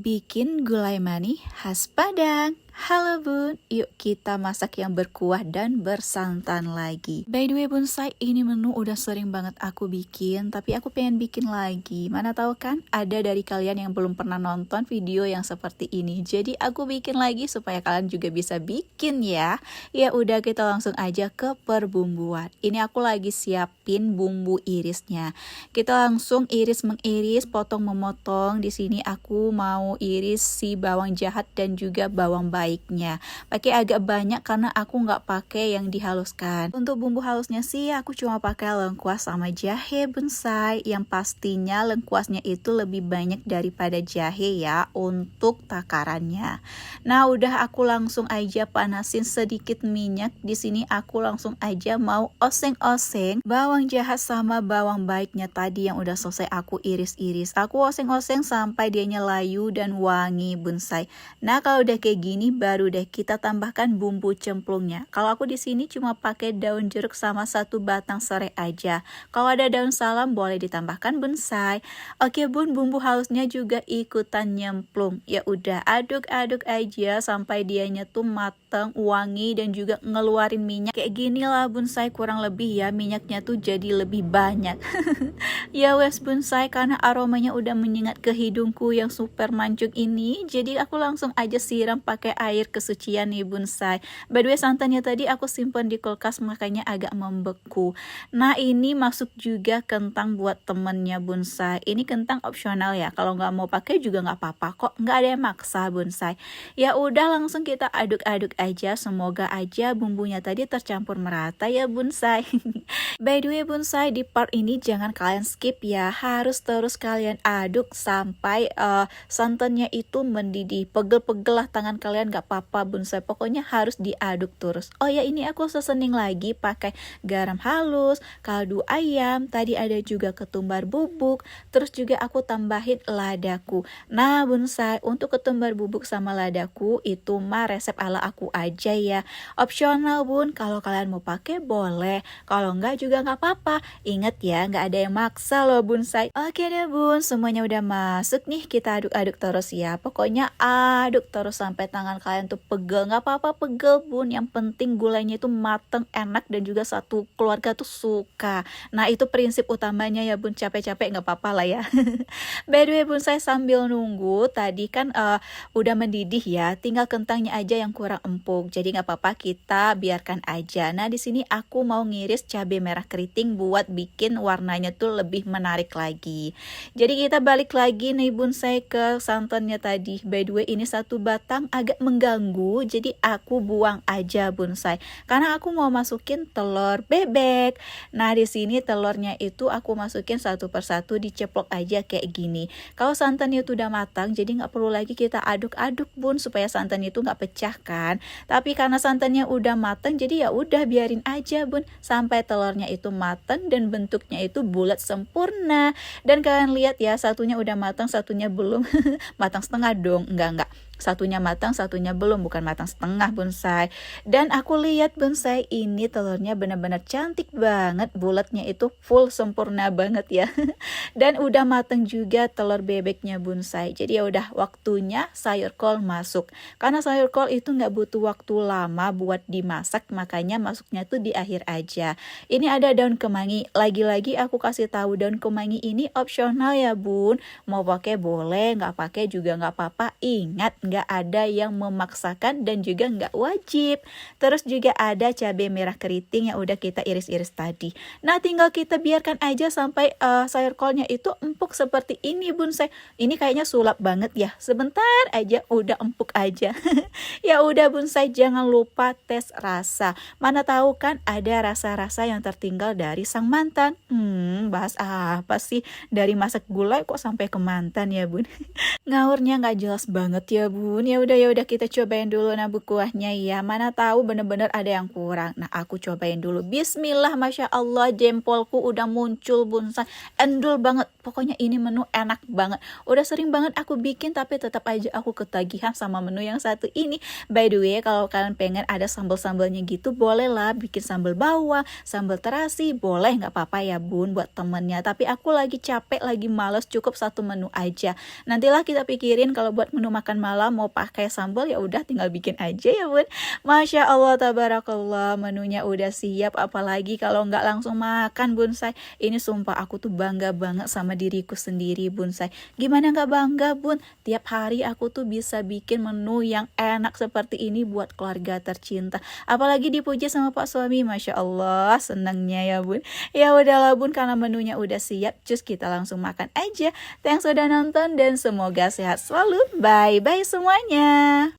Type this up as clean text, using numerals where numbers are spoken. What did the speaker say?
Bikin gulai mani khas Padang. Halo bun, yuk kita masak yang berkuah dan bersantan lagi. By the way bonsai, ini menu udah sering banget aku bikin, tapi aku pengen bikin lagi. Mana tahu kan, ada dari kalian yang belum pernah nonton video yang seperti ini. Jadi aku bikin lagi supaya kalian juga bisa bikin ya. Ya udah, kita langsung aja ke perbumbuan. Ini aku lagi siapin bumbu irisnya. Kita langsung mengiris, potong memotong. Di sini aku mau iris si bawang jahat dan juga bawang baiknya. Pakai agak banyak karena aku nggak pakai yang dihaluskan. Untuk bumbu halusnya sih aku cuma pakai lengkuas sama jahe bonsai. Yang pastinya lengkuasnya itu lebih banyak daripada jahe ya untuk takarannya. Nah, udah aku langsung aja panasin sedikit minyak. Di sini aku langsung aja mau oseng-oseng bawang jahat sama bawang baiknya tadi yang udah selesai aku iris-iris. Aku oseng-oseng sampai dianya layu dan wangi bonsai. Nah, kalau udah kayak gini baru deh kita tambahkan bumbu cemplungnya. Kalau aku di sini cuma pakai daun jeruk sama 1 batang serai aja. Kalau ada daun salam boleh ditambahkan bonsai. Oke bun, bumbu halusnya juga ikutan nyemplung. Ya udah, aduk-aduk aja sampai dianya tuh mateng, wangi dan juga ngeluarin minyak. Kayak gini lah bonsai, kurang lebih ya, minyaknya tuh jadi lebih banyak. Ya wes bonsai, karena aromanya udah menyengat ke hidungku yang super mancung ini, jadi aku langsung aja siram pakai air kesucian nih bonsai. By the way, santannya tadi aku simpan di kulkas makanya agak membeku. Nah, ini masuk juga kentang buat temennya bonsai. Ini kentang opsional ya, kalau nggak mau pakai juga nggak apa-apa kok, nggak ada yang maksa bonsai. Ya udah, langsung kita aduk-aduk aja, semoga aja bumbunya tadi tercampur merata ya bonsai. By the way bonsai, di part ini jangan kalian skip ya, harus terus kalian aduk sampai santannya itu mendidih. Pegel-pegel lah tangan kalian, gak apa-apa bonsai, pokoknya harus diaduk terus. Oh ya, ini aku seasoning lagi pakai garam halus, kaldu ayam, tadi ada juga ketumbar bubuk, terus juga aku tambahin ladaku. Nah bonsai, untuk ketumbar bubuk sama ladaku itu mah resep ala aku aja ya, opsional bun, kalau kalian mau pakai boleh, kalau enggak juga nggak apa-apa. Ingat ya, nggak ada yang maksa loh bonsai. Oke deh bun, semuanya udah masuk nih, kita aduk-aduk terus ya. Pokoknya aduk terus sampai tangan kalian tuh pegel. Nggak apa-apa pegel bun, yang penting gulainya itu mateng, enak dan juga satu keluarga tuh suka. Nah, itu prinsip utamanya ya bun, capek-capek nggak apa-apa lah ya. By the way bonsai, sambil nunggu tadi kan udah mendidih ya, tinggal kentangnya aja yang kurang empuk. Jadi nggak apa-apa, kita biarkan aja. Nah, di sini aku mau ngiris cabai merah keriting buat bikin warnanya tuh lebih menarik lagi. Jadi kita balik lagi nih bonsai ke santannya tadi. By the way, ini 1 batang agak mengganggu, jadi aku buang aja bonsai. Karena aku mau masukin telur bebek. Nah, di sini telurnya itu aku masukin satu persatu, diceplok aja kayak gini. Kalau santannya itu udah matang, jadi nggak perlu lagi kita aduk-aduk bun, supaya santannya itu nggak pecah kan. Tapi karena santannya udah matang, jadi ya udah biarin aja bun sampai telurnya itu matang dan bentuknya itu bulat sempurna. Dan kalian lihat ya, satunya udah matang, satunya belum. Matang setengah dong, enggak. Satunya matang, satunya belum, bukan matang setengah bonsai. Dan aku lihat bonsai, ini telurnya benar-benar cantik banget, bulatnya itu full sempurna banget ya. Dan udah matang juga telur bebeknya bonsai. Jadi ya udah waktunya sayur kol masuk. Karena sayur kol itu nggak butuh waktu lama buat dimasak, makanya masuknya tuh di akhir aja. Ini ada daun kemangi. Lagi-lagi aku kasih tahu, daun kemangi ini opsional ya bun. Mau pakai boleh, nggak pakai juga nggak apa-apa. Ingat, nggak ada yang memaksakan dan juga nggak wajib. Terus juga ada cabai merah keriting yang udah kita iris-iris tadi. Nah, tinggal kita biarkan aja sampai sayur kolnya itu empuk seperti ini bonsai. Ini kayaknya sulap banget ya, sebentar aja udah empuk aja. Ya udah bonsai, jangan lupa tes rasa. Mana tahu kan ada rasa-rasa yang tertinggal dari sang mantan. Bahas apa sih, dari masak gulai kok sampai ke mantan ya bun. Ngawurnya nggak jelas banget ya bun. bun, ya udah kita cobain dulu nabu kuahnya ya. Mana tahu bener-bener ada yang kurang. Nah aku cobain dulu. Bismillah, masya Allah, jempolku udah muncul bonsai. Endul banget. Pokoknya ini menu enak banget. Udah sering banget aku bikin tapi tetap aja aku ketagihan sama menu yang satu ini. By the way, kalau kalian pengen ada sambal-sambalnya gitu, boleh lah bikin sambal bawang, sambal terasi, boleh nggak apa-apa ya bun buat temennya. Tapi aku lagi capek, lagi males, cukup satu menu aja. Nantilah kita pikirin kalau buat menu makan malam mau pakai sambal, ya udah tinggal bikin aja ya bun. Masya Allah tabarakallah, menunya udah siap. Apalagi kalau nggak langsung makan bonsai. Ini sumpah aku tuh bangga banget sama diriku sendiri bonsai. Gimana nggak bangga bun? Tiap hari aku tuh bisa bikin menu yang enak seperti ini buat keluarga tercinta. Apalagi dipuji sama pak suami, masya Allah senangnya ya bun. Ya udahlah bun, karena menunya udah siap, cus kita langsung makan aja. Thanks sudah nonton dan semoga sehat selalu. Bye bye semuanya.